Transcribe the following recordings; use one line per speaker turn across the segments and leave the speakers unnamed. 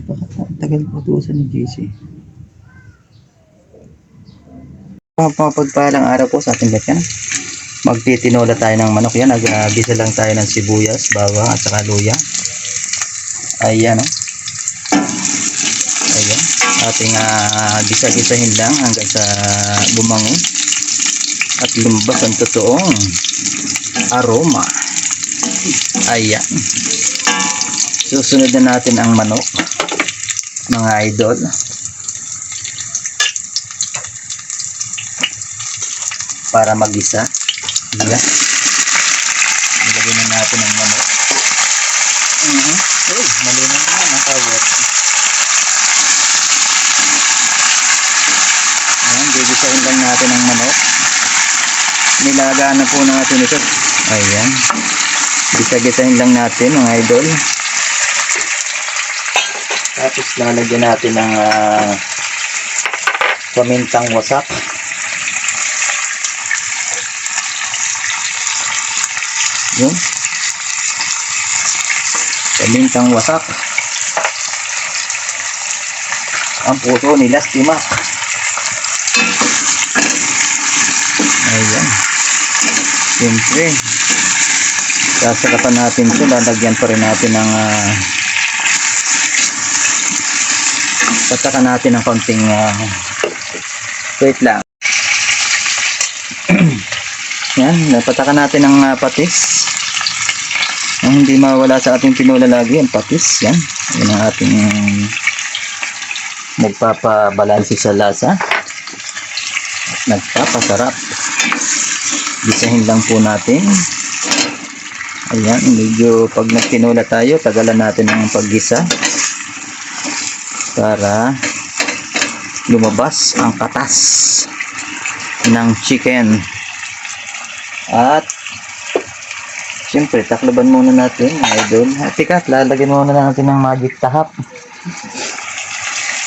Tagal po tuusan ni JC. Pagpalang araw po sa ating lahat yan. Magtitinola tayo ng manok yan. Nag-gisa lang tayo ng sibuyas, bawang at saka luya. Ayan o. Ayan. Ating gisa-gisahin lang hanggang sa bumango. At lumabas ang totoong aroma. Ayan. Susunod na natin ang manok, mga idol. Para mag-isa. Ayan. Nilagyan na natin ang manok. Uy, malinaw naman ang kawat. Ayan, gigisahin lang natin ang manok. Nilagaan na po natin ito. Ayan. Gisa-gisahin lang natin mga idol. Tapos lalagyan natin ng pamintang wasak. Yun. Pamintang wasak. Ang puso nila Stimac. Ayan. Siyempre, sasarapan natin ito. Lalagyan pa rin natin ng patakan natin ng konting wait lang. Yan, napatakan natin ng patis. Ang hindi mawala sa ating tinola lagi, ang patis. Yan, yan ang ating nagpapabalansi sa lasa at nagpapasarap. Gisahin lang po natin. Ayan, medyo pag nagtinola tayo, tagalan natin ang paggisa para lumabas ang katas ng chicken. At siyempre taklaban muna natin idol. Tikat, lalagyan muna natin ng magic tahap.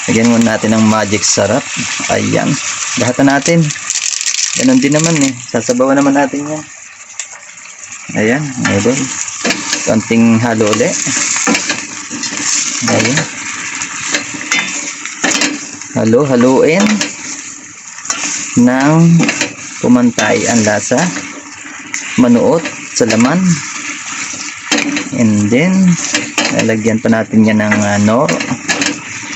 Lagyan muna natin ng magic sarap. Ayan, lahat na natin. Ganon din naman eh, sasabawan naman natin yan. Ayan idol, konting halo ulit. Ayan, haluin ng pumantay ang lasa, manuot sa laman. And then lalagyan pa natin yan ng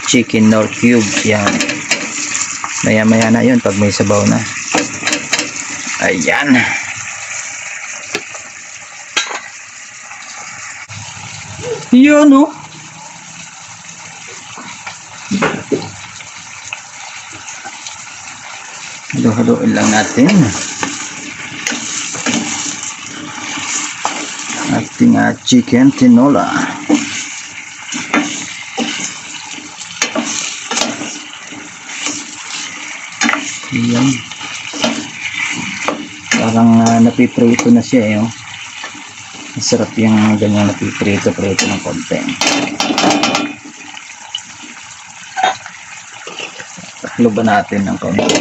chicken nor cube. Yan, maya maya na yun pag may sabaw na. Ayan, yun o. Halo-haloin lang natin ating chicken tinola. Ayan, parang napiprito na siya eh, oh. Masarap yung ganyan napiprito ng konti. Takloban natin ng konti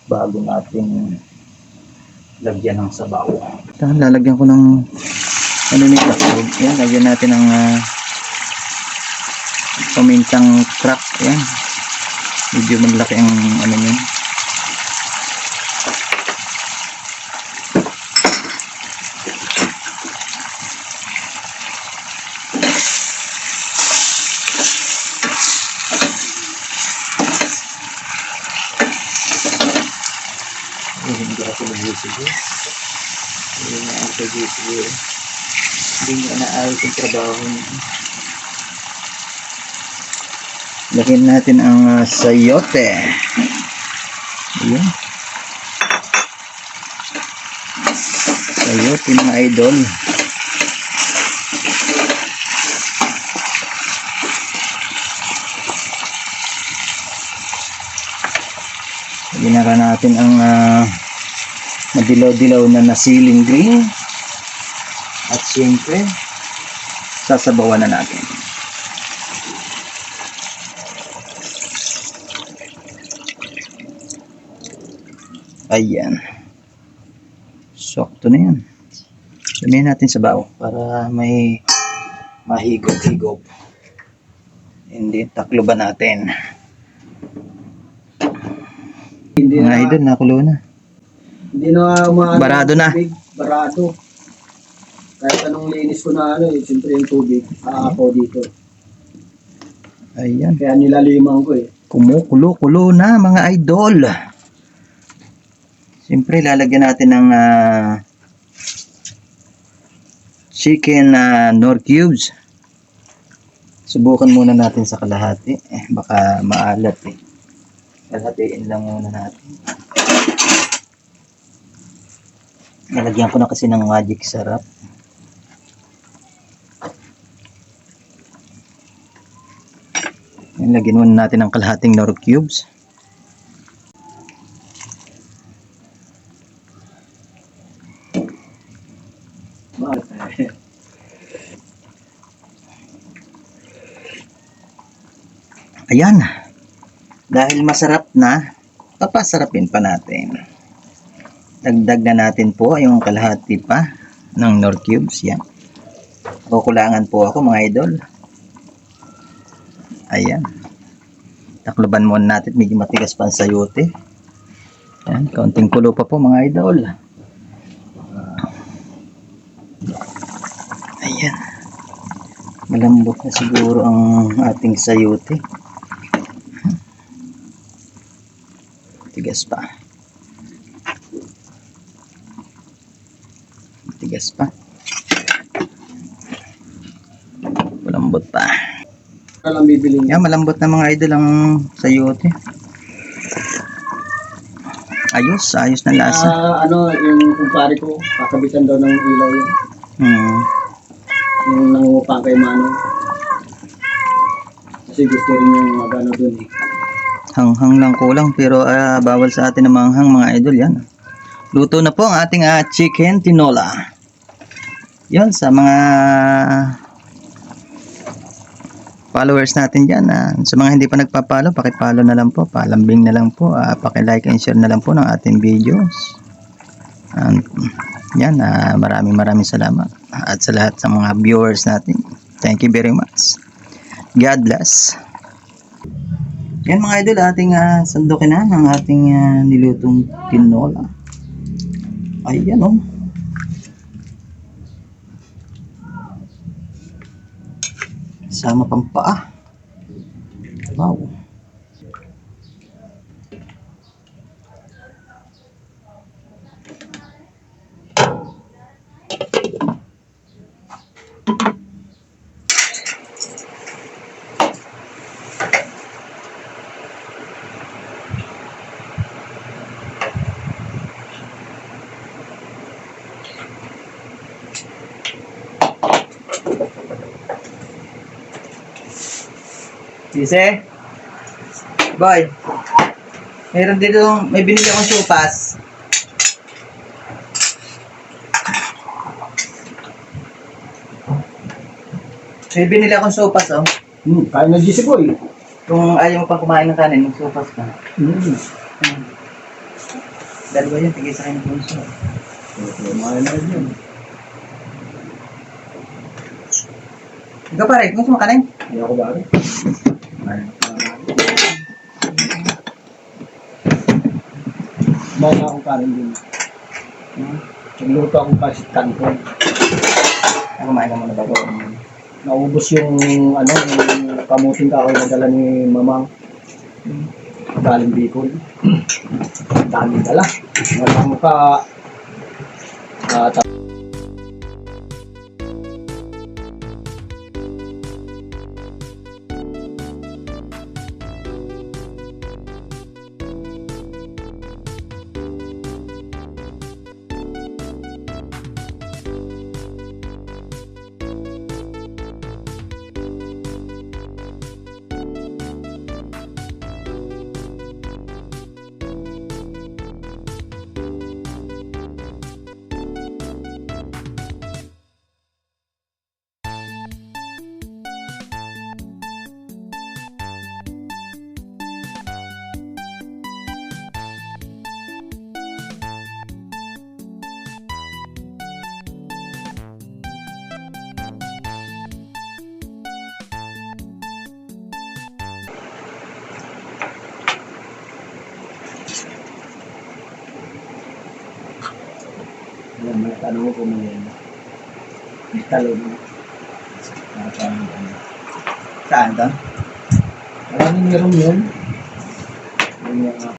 bago natin lagyan ng sabaw. Lalagyan ko ng ano nito. Yan, lagyan natin ng pamintang crack. Yan, medyo maglaki ang ano niya. Hindi ako nag-isip. Hindi na ako nag-isip. Hindi nga naayos yung trabaho niya. Lagyan natin ang sayote. Ayan. Sayote mga idol. Ginara natin ang madilaw-dilaw na nasiling green. At siyempre, sasabawan na natin. Ayan. Sakto na yan. Damihan natin sa bao para may mahigop-higop. Hindi, takloban natin.
Hindi
Mga
na,
idol, nakulo na.
hindi na umaano
Barado
ng
na.
tubig, barado. Kahit anong linis ko na ano, siyempre yung tubig, aapaw dito.
Ayan.
Kaya nilaliman ko eh.
Kumukulo-kulo na mga idol. Siyempre, lalagyan natin ng chicken Knorr cubes. Subukan muna natin sa kalahati. Baka maalat eh. Kalahatiin lang muna natin. Nalagyan ko na kasi ng magic sarap. Lagyan muna natin ng kalahating Knorr cubes. Ayan. Dahil masarap na, papasarapin pa natin. Dagdag na natin po yung kalahati pa ng Knorr cubes. Yan. Kukulangan po ako mga idol. Ayan. Takloban muna natin. Medyo matigas pa ang sayote. Ayan. Kaunting kulo pa po mga idol. Ayan. Malambot na siguro ang ating sayote. Tigas pa. Tigas pa. Malambot pa.
Ano lang bibili niya?
Yan, malambot na mga idol ang sayote. Ayos, ayos na lasa.
Ano, yung kumpare ko, kakabitan daw ng ilaw yun. Yung nangungupang kay Mano. Kasi gusto rin yung magano dun eh.
Hanghang lang kulang pero bawal sa atin ang manghang mga idol yan. Luto na po ang ating chicken tinola. Yan sa mga followers natin dyan. Sa mga hindi pa nagpa-follow, paki-follow na lang po. Palambing na lang po. Paki-like and share na lang po ng ating videos. Yan, maraming salamat. At sa lahat sa mga viewers natin. Thank you very much. God bless. Yan mga idol, ating sandukin na ng ating nilutong tinola. Ayan o. Sama pang paa. Wow. Sise? Boy, meron dito, may binili akong supas. May binili akong supas, oh.
Kain na GC boy.
Kung ayaw mo pang kumain ng kanin, yung supas ka. Dalawa yun, tigay sa akin ng punso.
Kumain na rin yun.
Ikaw pare, gusto mo kanin?
Hindi ako ba rin? Kumain na akong kanin din. Nagluto akong pasit kanton.
Kumain ka muna bago.
Naubos yung ano, yung kamuting kahoy na dala ni Mamang. Galing Bicol. Dami dala. Walang Yan, mga tanong ko may talong. At,
Saan doon?
maraming meron yun. Yung mga